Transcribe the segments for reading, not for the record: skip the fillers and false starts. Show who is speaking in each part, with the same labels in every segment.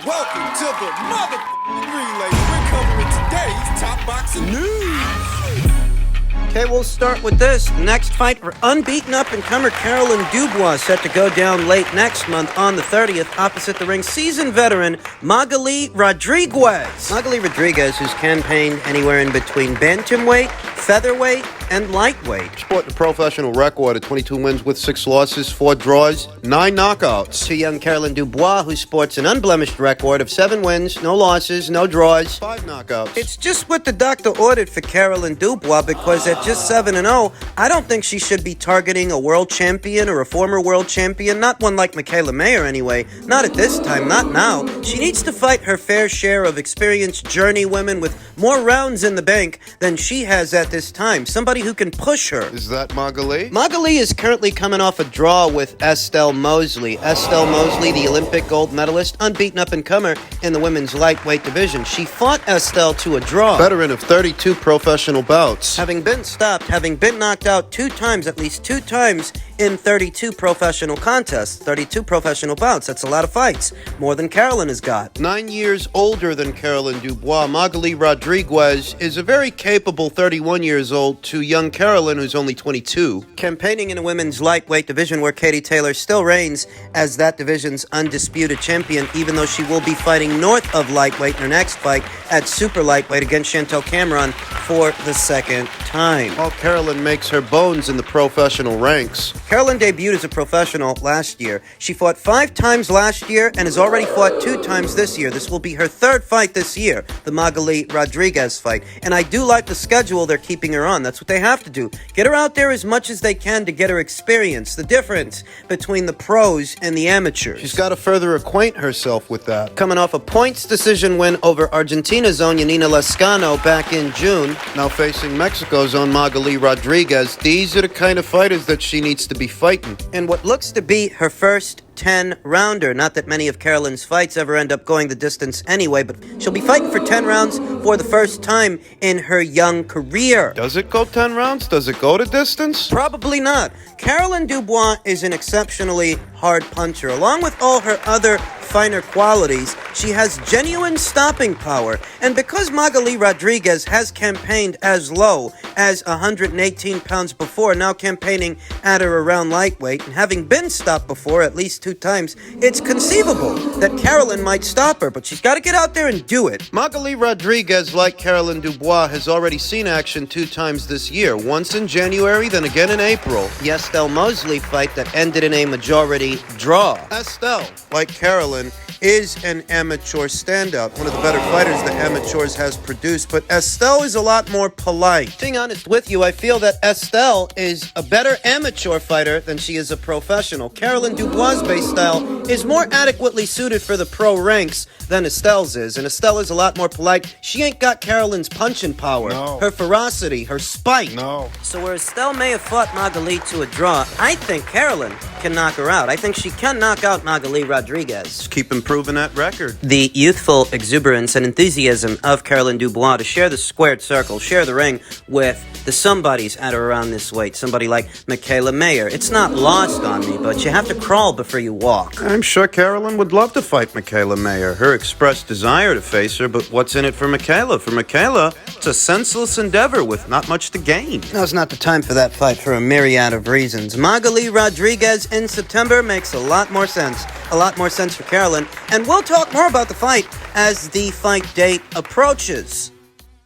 Speaker 1: Welcome to the relay. We're covering today's top boxing news.
Speaker 2: Okay, we'll start with this. The next fight for unbeaten up-and-comer Carolyn Dubois set to go down late next month on the 30th opposite the ring seasoned veteran Magali Rodriguez. Magali Rodriguez, who's campaigned anywhere in between bantamweight, featherweight, and lightweight.
Speaker 3: Sporting a professional record of 22 wins with 6 losses, 4 draws, 9 knockouts.
Speaker 2: To young Carolyn Dubois, who sports an unblemished record of 7 wins, no losses, no draws,
Speaker 3: 5 knockouts.
Speaker 2: It's just what the doctor ordered for Carolyn Dubois, because at just 7-0, I don't think she should be targeting a world champion or a former world champion, not one like Michaela Mayer anyway. Not at this time, not now. She needs to fight her fair share of experienced journey women with more rounds in the bank than she has at this time. Somebody who can push her.
Speaker 3: Is that Magali?
Speaker 2: Magali is currently coming off a draw with Estelle Mosley. Estelle Mosley, the Olympic gold medalist, unbeaten up-and-comer in the women's lightweight division. She fought Estelle to a draw.
Speaker 3: Veteran of 32 professional bouts.
Speaker 2: Having been stopped, having been knocked out 2 times, at least 2 times in 32 professional contests, 32 professional bouts. That's a lot of fights, more than Carolyn has got.
Speaker 3: 9 years older than Carolyn Dubois, Magali Rodriguez is a very capable 31 years old to young Carolyn, who's only 22.
Speaker 2: Campaigning in a women's lightweight division where Katie Taylor still reigns as that division's undisputed champion, even though she will be fighting north of lightweight in her next fight at super lightweight against Chantel Cameron for the second time.
Speaker 3: While Carolyn makes her bones in the professional ranks.
Speaker 2: Carolyn debuted as a professional last year. She fought 5 times last year and has already fought 2 times this year. This will be her 3rd fight this year, the Magali Rodriguez fight. And I do like the schedule they're keeping her on. That's what they have to do. Get her out there as much as they can to get her experience. The difference between the pros and the amateurs.
Speaker 3: She's got to further acquaint herself with that.
Speaker 2: Coming off a points decision win over Argentina's own Yanina Lescano back in June.
Speaker 3: Now facing Mexico's own Magali Rodriguez, these are the kind of fighters that she needs to be fighting.
Speaker 2: And what looks to be her first 10-rounder. Not that many of Carolyn's fights ever end up going the distance anyway, but she'll be fighting for 10 rounds for the first time in her young career.
Speaker 3: Does it go 10 rounds? Does it go to distance?
Speaker 2: Probably not. Carolyn Dubois is an exceptionally hard puncher. Along with all her other finer qualities, she has genuine stopping power. And because Magali Rodriguez has campaigned as low as 118 pounds before, now campaigning at or around lightweight, and having been stopped before at least 2 times, it's conceivable that Carolyn might stop her, but she's got to get out there and do it.
Speaker 3: Magali Rodriguez, like Carolyn Dubois, has already seen action 2 times this year, once in January, then again in April.
Speaker 2: The Estelle Mosley fight that ended in a majority draw.
Speaker 3: Estelle, like Carolyn, is an amateur standout, one of the better fighters the amateurs has produced, but Estelle is a lot more polite.
Speaker 2: Being honest with you, I feel that Estelle is a better amateur fighter than she is a professional. Carolyn Dubois' base style is more adequately suited for the pro ranks than Estelle's is, and Estelle is a lot more polite. She ain't got Carolyn's punching power, her ferocity, her spite. So where Estelle may have fought Magali to a draw, I think Carolyn can knock her out. I think she can knock out Magali Rodriguez.
Speaker 3: Just keep improving that record.
Speaker 2: The youthful exuberance and enthusiasm of Carolyn Dubois to share the squared circle, share the ring with the somebodies at or around this weight. Somebody like Michaela Mayer. It's not lost on me, but you have to crawl before you walk.
Speaker 3: I'm sure Carolyn would love to fight Michaela Mayer. Her expressed desire to face her, but what's in it for Michaela? For Michaela, it's a senseless endeavor with not much to gain.
Speaker 2: Now's not the time for that fight for a myriad of reasons. Magali Rodriguez in September makes a lot more sense. A lot more sense for Carolyn. And we'll talk more about the fight as the fight date approaches.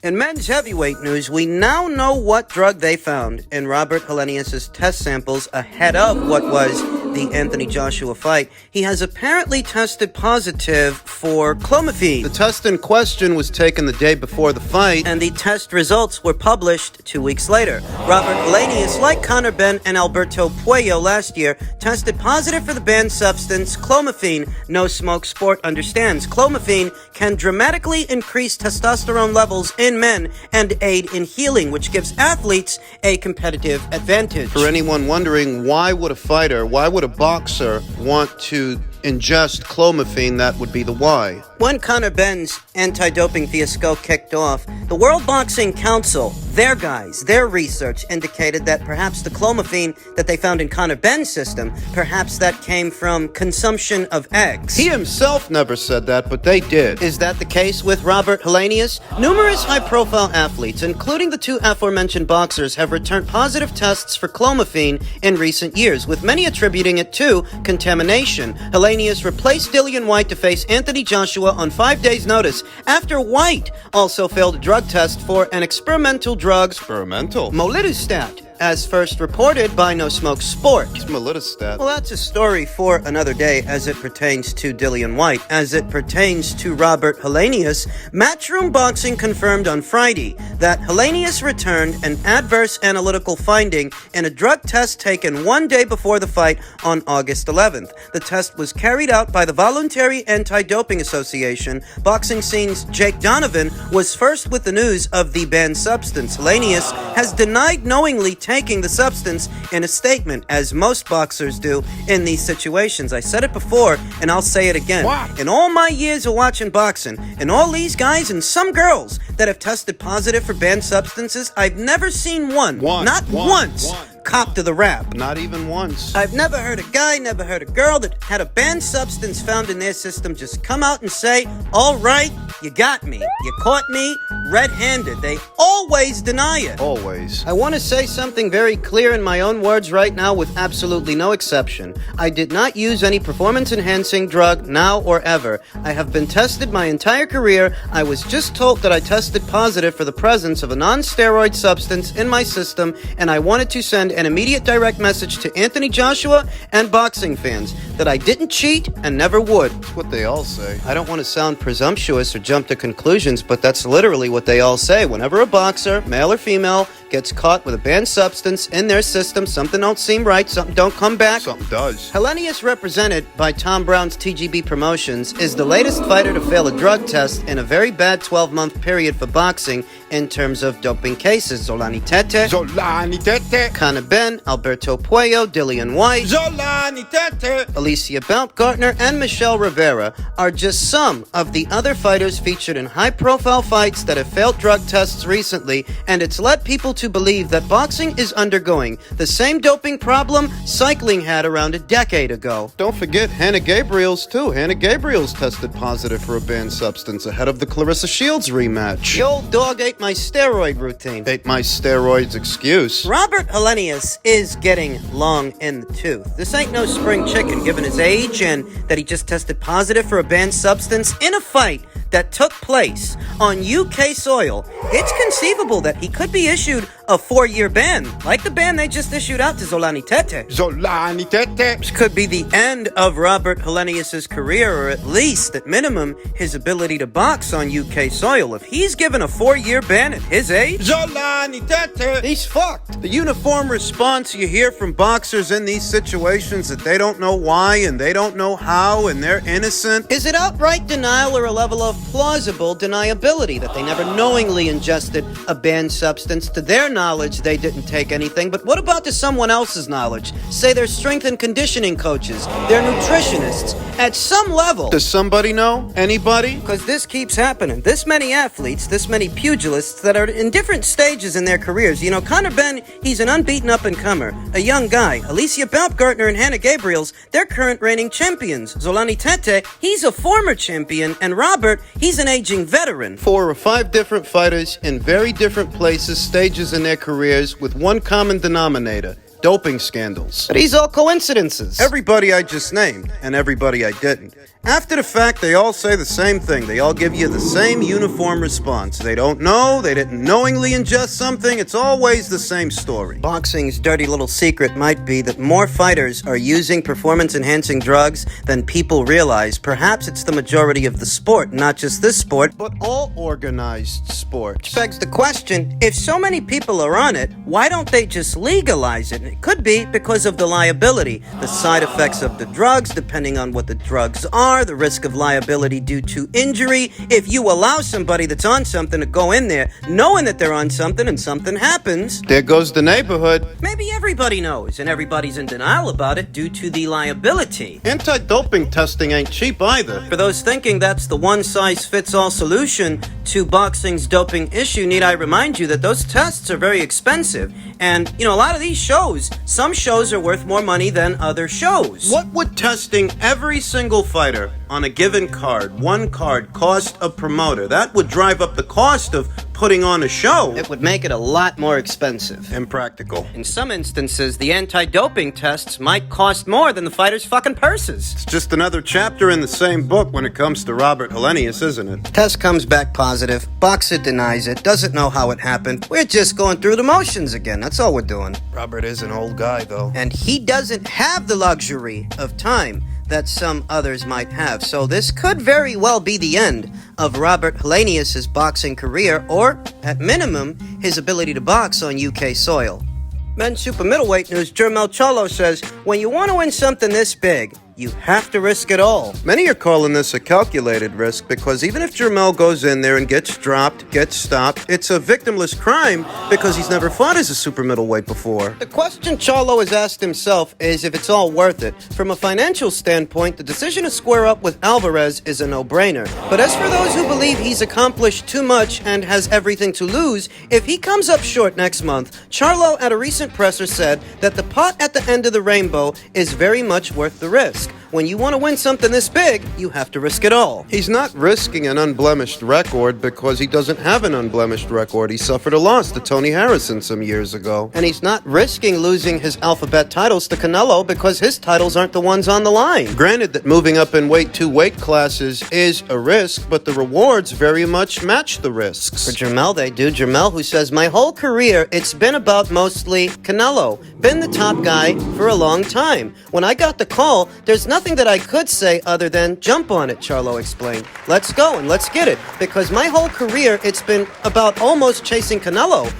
Speaker 2: In men's heavyweight news, we now know what drug they found in Robert Helenius' test samples ahead of what was the Anthony Joshua fight. He has apparently tested positive for clomiphene.
Speaker 3: The test in question was taken the day before the fight,
Speaker 2: and the test results were published 2 weeks later. Robert Helenius, like Conor Benn and Alberto Puello last year, tested positive for the banned substance clomiphene. No Smoke Sport understands. Clomiphene can dramatically increase testosterone levels in men and aid in healing, which gives athletes a competitive advantage.
Speaker 3: For anyone wondering, why would a boxer want to ingest clomiphene, that would be the why.
Speaker 2: When Conor Benn's anti-doping fiasco kicked off, the World Boxing Council, their research indicated that perhaps the clomiphene that they found in Conor Benn's system, perhaps that came from consumption of eggs.
Speaker 3: He himself never said that, but they did.
Speaker 2: Is that the case with Robert Helenius? Numerous high-profile athletes, including the two aforementioned boxers, have returned positive tests for clomiphene in recent years, with many attributing it to contamination. Helenius replaced Dillian White to face Anthony Joshua on 5 days' notice after White also failed a drug test for an experimental drug, molidustat, as first reported by No Smoke Sport.
Speaker 3: It's molidustat.
Speaker 2: Well, that's a story for another day as it pertains to Dillian White. As it pertains to Robert Helenius, Matchroom Boxing confirmed on Friday that Helenius returned an adverse analytical finding in a drug test taken 1 day before the fight on August 11th. The test was carried out by the Voluntary Anti-Doping Association. Boxing Scene's Jake Donovan was first with the news of the banned substance. Helenius has denied knowingly taking the substance in a statement, as most boxers do in these situations. I said it before, and I'll say it again.
Speaker 1: What?
Speaker 2: In all my years of watching boxing, and all these guys and some girls that have tested positive for banned substances, I've never seen one, not once, cop to the rap.
Speaker 3: Not even once.
Speaker 2: I've never heard a guy, never heard a girl that had a banned substance found in their system just come out and say, all right, you got me. You caught me red-handed. They always deny it.
Speaker 3: Always.
Speaker 2: I want to say something very clear in my own words right now with absolutely no exception. I did not use any performance-enhancing drug now or ever. I have been tested my entire career. I was just told that I tested positive for the presence of a non-steroid substance in my system, and I wanted to send an immediate direct message to Anthony Joshua and boxing fans that I didn't cheat and never would.
Speaker 3: That's what they all say.
Speaker 2: I don't want to sound presumptuous or jump to conclusions, but that's literally what they all say. Whenever a boxer, male or female, gets caught with a banned substance in their system, something don't seem right, something don't come back.
Speaker 3: Something does.
Speaker 2: Helenius, represented by Tom Brown's TGB Promotions, is the latest fighter to fail a drug test in a very bad 12-month period for boxing in terms of doping cases. Zolani Tete, Conor Ben, Alberto Puello, Dillian White, Alicia Baumgartner, and Michelle Rivera are just some of the other fighters featured in high-profile fights that have failed drug tests recently, and it's led people to believe that boxing is undergoing the same doping problem cycling had around a decade ago.
Speaker 3: Don't forget Hannah Gabriel's too. Hannah Gabriel's tested positive for a banned substance ahead of the Clarissa Shields rematch.
Speaker 2: The old dog ate my steroid routine.
Speaker 3: Ate my steroids excuse.
Speaker 2: Robert Helenius is getting long in the tooth. This ain't no spring chicken given his age and that he just tested positive for a banned substance in a fight that took place on UK soil. It's conceivable that he could be issued a 4-year ban, like the ban they just issued out to Zolani Tete. This could be the end of Robert Helenius' career, or at least, at minimum, his ability to box on UK soil. If he's given a 4-year ban at his age, he's fucked.
Speaker 3: The uniform response you hear from boxers in these situations that they don't know why and they don't know how and they're innocent.
Speaker 2: Is it outright denial or a level of plausible deniability that they never knowingly ingested a banned substance? To their knowledge, they didn't take anything, but what about to someone else's knowledge? Say their strength and conditioning coaches, their nutritionists, at some level.
Speaker 3: Does somebody know? Anybody?
Speaker 2: Because this keeps happening. This many athletes, this many pugilists that are in different stages in their careers. You know, Conor Ben, he's an unbeaten up-and-comer, a young guy. Alicia Baumgartner and Hannah Gabriels, they're current reigning champions. Zolani Tete, he's a former champion, and Robert, he's an aging veteran.
Speaker 3: 4 or 5 different fighters in very different places, stages in their careers, with one common denominator: doping scandals.
Speaker 2: But these all coincidences.
Speaker 3: Everybody I just named, and everybody I didn't. After the fact, they all say the same thing. They all give you the same uniform response. They don't know, they didn't knowingly ingest something. It's always the same story.
Speaker 2: Boxing's dirty little secret might be that more fighters are using performance-enhancing drugs than people realize. Perhaps it's the majority of the sport, not just this sport,
Speaker 3: But all organized sports.
Speaker 2: begs the question, if so many people are on it, why don't they just legalize it? It could be because of the liability, the side effects of the drugs, depending on what the drugs are, the risk of liability due to injury. If you allow somebody that's on something to go in there knowing that they're on something and something happens,
Speaker 3: There goes the neighborhood.
Speaker 2: maybe everybody knows and everybody's in denial about it due to the liability.
Speaker 3: Anti-doping testing ain't cheap either.
Speaker 2: For those thinking that's the one-size-fits-all solution to boxing's doping issue, need I remind you that those tests are very expensive. And, a lot of these shows, some shows are worth more money than other shows.
Speaker 3: What would testing every single fighter on a given card, one card, cost a promoter? That would drive up the cost of putting on a show.
Speaker 2: It would make it a lot more expensive.
Speaker 3: Impractical.
Speaker 2: In some instances, the anti-doping tests might cost more than the fighters' fucking purses.
Speaker 3: It's just another chapter in the same book when it comes to Robert Helenius, isn't it?
Speaker 2: Test comes back positive. Boxer denies it. Doesn't know how it happened. We're just going through the motions again. That's all we're doing.
Speaker 3: Robert is an old guy, though.
Speaker 2: And he doesn't have the luxury of time that some others might have. So this could very well be the end of Robert Helenius' boxing career, or, at minimum, his ability to box on UK soil. Men's super middleweight news, Charlo says, when you want to win something this big, you have to risk it all.
Speaker 3: Many are calling this a calculated risk because even if Jermell goes in there and gets dropped, gets stopped, it's a victimless crime because he's never fought as a super middleweight before.
Speaker 2: The question Charlo has asked himself is if it's all worth it. From a financial standpoint, the decision to square up with Alvarez is a no-brainer. But as for those who believe he's accomplished too much and has everything to lose, if he comes up short next month, Charlo at a recent presser said that the pot at the end of the rainbow is very much worth the risk. When you want to win something this big, you have to risk it all.
Speaker 3: He's not risking an unblemished record because he doesn't have an unblemished record. He suffered a loss to Tony Harrison some years ago.
Speaker 2: And he's not risking losing his alphabet titles to Canelo because his titles aren't the ones on the line.
Speaker 3: Granted that moving up in two weight classes is a risk, but the rewards very much match the risks.
Speaker 2: For Jermell, they do. Jermell, who says, my whole career, it's been about mostly Canelo. Been the top guy for a long time. When I got the call, there's nothing that I could say other than jump on it, Charlo explained. Let's go and let's get it. Because my whole career, it's been about almost chasing Canelo.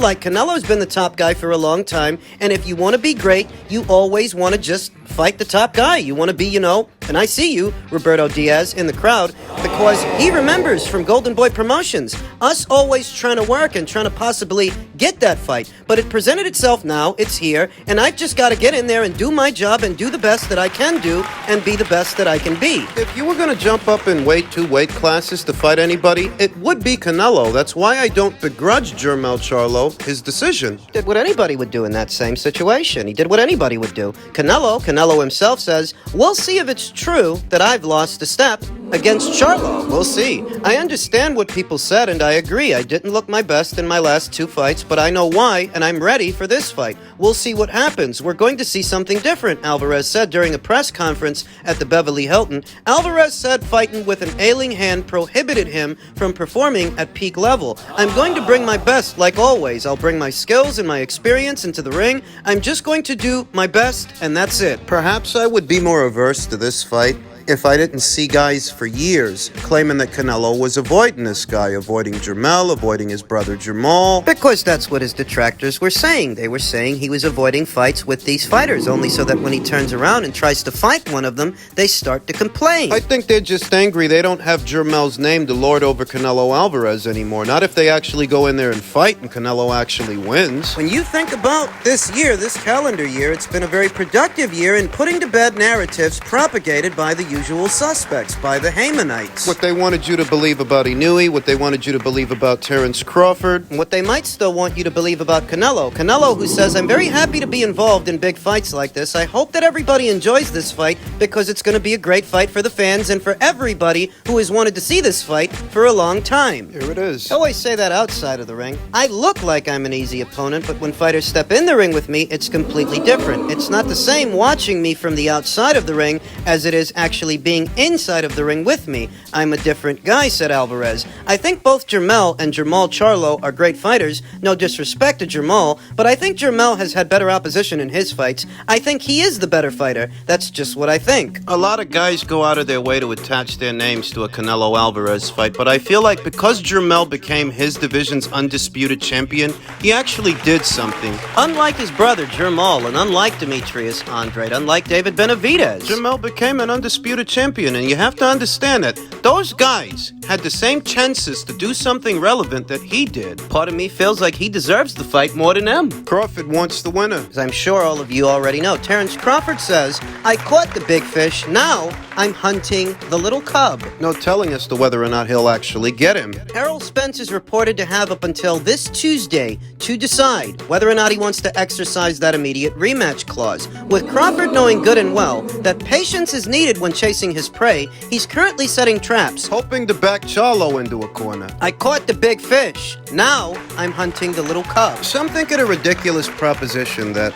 Speaker 2: Like Canelo's been the top guy for a long time. And if you want to be great, you always want to just fight the top guy. You want to be, and I see you, Roberto Diaz, in the crowd, because he remembers from Golden Boy Promotions, us always trying to work and trying to possibly get that fight. But it presented itself now, it's here, and I've just got to get in there and do my job and do the best that I can do and be the best that I can be.
Speaker 3: If you were going to jump up in two weight classes to fight anybody, it would be Canelo. That's why I don't begrudge Jermell Charlo his decision.
Speaker 2: Did what anybody would do in that same situation. He did what anybody would do. Canelo himself says, we'll see if it's true that I've lost a step against Charlo. We'll see. I understand what people said, and I agree. I didn't look my best in my last two fights, but I know why, and I'm ready for this fight. We'll see what happens. We're going to see something different, Alvarez said during a press conference at the Beverly Hilton. Alvarez said fighting with an ailing hand prohibited him from performing at peak level. I'm going to bring my best, like always. I'll bring my skills and my experience into the ring. I'm just going to do my best, and that's it.
Speaker 3: Perhaps I would be more averse to this fight if I didn't see guys for years claiming that Canelo was avoiding this guy, avoiding Jermell, avoiding his brother Jamal.
Speaker 2: Because that's what his detractors were saying. They were saying he was avoiding fights with these fighters, only so that when he turns around and tries to fight one of them, they start to complain.
Speaker 3: I think they're just angry they don't have Jermell's name to lord over Canelo Alvarez anymore. Not if they actually go in there and fight and Canelo actually wins.
Speaker 2: When you think about this year, this calendar year, it's been a very productive year in putting to bed narratives propagated by the usual suspects, by the Haymanites.
Speaker 3: What they wanted you to believe about Inouye, what they wanted you to believe about Terrence Crawford.
Speaker 2: What they might still want you to believe about Canelo. Canelo, who says, I'm very happy to be involved in big fights like this. I hope that everybody enjoys this fight because it's going to be a great fight for the fans and for everybody who has wanted to see this fight for a long time.
Speaker 3: Here it is.
Speaker 2: I always say that outside of the ring. I look like I'm an easy opponent, but when fighters step in the ring with me, it's completely different. It's not the same watching me from the outside of the ring as it is actually actually being inside of the ring with me. I'm a different guy, said Alvarez. I think both Jermell and Jermall Charlo are great fighters. No disrespect to Jermall, but I think Jermell has had better opposition in his fights. I think he is the better fighter. That's just what I think.
Speaker 3: A lot of guys go out of their way to attach their names to a Canelo Alvarez fight, but I feel like because Jermell became his division's undisputed champion, he actually did something.
Speaker 2: Unlike his brother Jermall, and unlike Demetrius Andrade, unlike David Benavidez,
Speaker 3: Jermell became an undisputed champion, and you have to understand that those guys had the same chances to do something relevant that he did.
Speaker 2: part of me feels like he deserves the fight more than them.
Speaker 3: Crawford wants the winner.
Speaker 2: As I'm sure all of you already know, Terrence Crawford says, I caught the big fish, now I'm hunting the little cub.
Speaker 3: No telling as to whether or not he'll actually get him.
Speaker 2: Errol Spence is reported to have up until this Tuesday to decide whether or not he wants to exercise that immediate rematch clause. With Crawford knowing good and well that patience is needed when chasing his prey, he's currently setting traps.
Speaker 3: Hoping to back Charlo into a corner.
Speaker 2: I caught the big fish, now I'm hunting the little cub.
Speaker 3: Some think it a ridiculous proposition that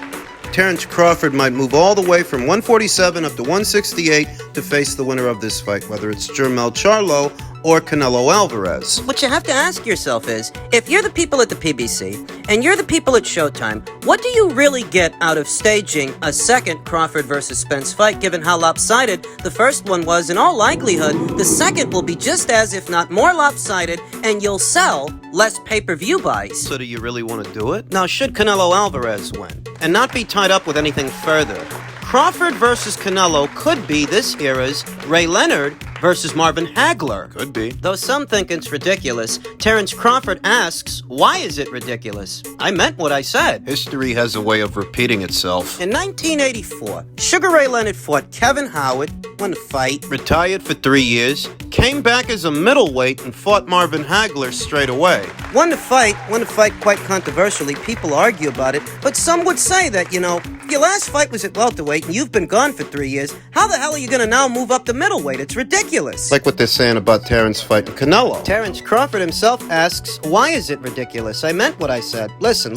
Speaker 3: Terrence Crawford might move all the way from 147 up to 168 to face the winner of this fight, whether it's Jermell Charlo or Canelo Alvarez.
Speaker 2: What you have to ask yourself is, if you're the people at the PBC and you're the people at Showtime, what do you really get out of staging a second Crawford versus Spence fight, given how lopsided the first one was? In all likelihood, the second will be just as, if not more lopsided, and you'll sell less pay-per-view buys.
Speaker 3: So do you really want to do it?
Speaker 2: Now, should Canelo Alvarez win and not be tied up with anything further, Crawford versus Canelo could be this era's Ray Leonard versus Marvin Hagler.
Speaker 3: Could be.
Speaker 2: Though some think it's ridiculous, Terrence Crawford asks, why is it ridiculous? I meant what I said.
Speaker 3: History has a way of repeating itself.
Speaker 2: In 1984, Sugar Ray Leonard fought Kevin Howard, won the fight,
Speaker 3: Retired for 3 years, came back as a middleweight and fought Marvin Hagler straight away.
Speaker 2: won the fight quite controversially. People argue about it, but some would say that, your last fight was at welterweight and you've been gone for 3 years. How the hell are you going to now move up to middleweight? It's ridiculous.
Speaker 3: Like what they're saying about Terrence fighting Canelo.
Speaker 2: Terrence Crawford himself asks, why is it ridiculous? I meant what I said. Listen.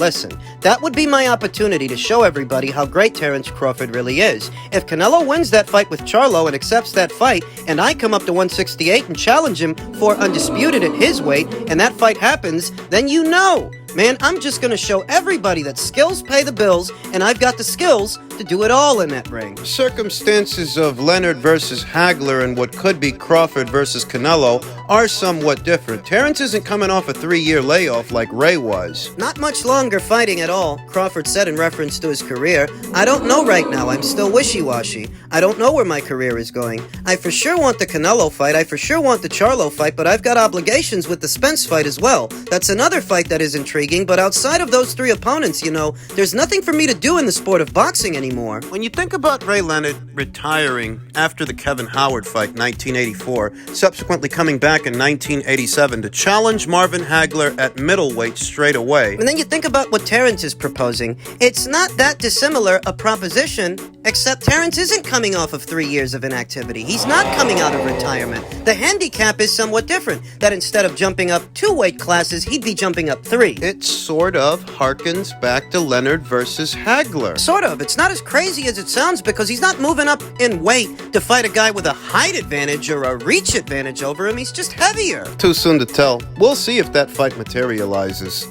Speaker 2: That would be my opportunity to show everybody how great Terrence Crawford really is. If Canelo wins that fight with Charlo and accepts that fight, and I come up to 168 and challenge him for undisputed at his weight, and that fight happens, then man, I'm just going to show everybody that skills pay the bills, and I've got the skills to do it all in that ring.
Speaker 3: Circumstances of Leonard versus Hagler and what could be Crawford versus Canelo are somewhat different. Terrence isn't coming off a 3-year layoff like Ray was.
Speaker 2: Not much longer fighting at all, Crawford said in reference to his career. I don't know right now. I'm still wishy-washy. I don't know where my career is going. I for sure want the Canelo fight. I for sure want the Charlo fight, but I've got obligations with the Spence fight as well. That's another fight that is intriguing, but outside of those three opponents, there's nothing for me to do in the sport of boxing anymore.
Speaker 3: When you think about Ray Leonard retiring after the Kevin Howard fight in 1984, subsequently coming back in 1987 to challenge Marvin Hagler at middleweight straight away.
Speaker 2: And then you think about what Terrence is proposing. It's not that dissimilar a proposition, except Terrence isn't coming off of 3 years of inactivity. He's not coming out of retirement. The handicap is somewhat different, that instead of jumping up 2 weight classes, he'd be jumping up 3.
Speaker 3: It sort of harkens back to Leonard versus Hagler.
Speaker 2: Sort of. It's not as crazy as it sounds because he's not moving up in weight to fight a guy with a height advantage or a reach advantage over him. He's just heavier.
Speaker 3: Too soon to tell. We'll see if that fight materializes.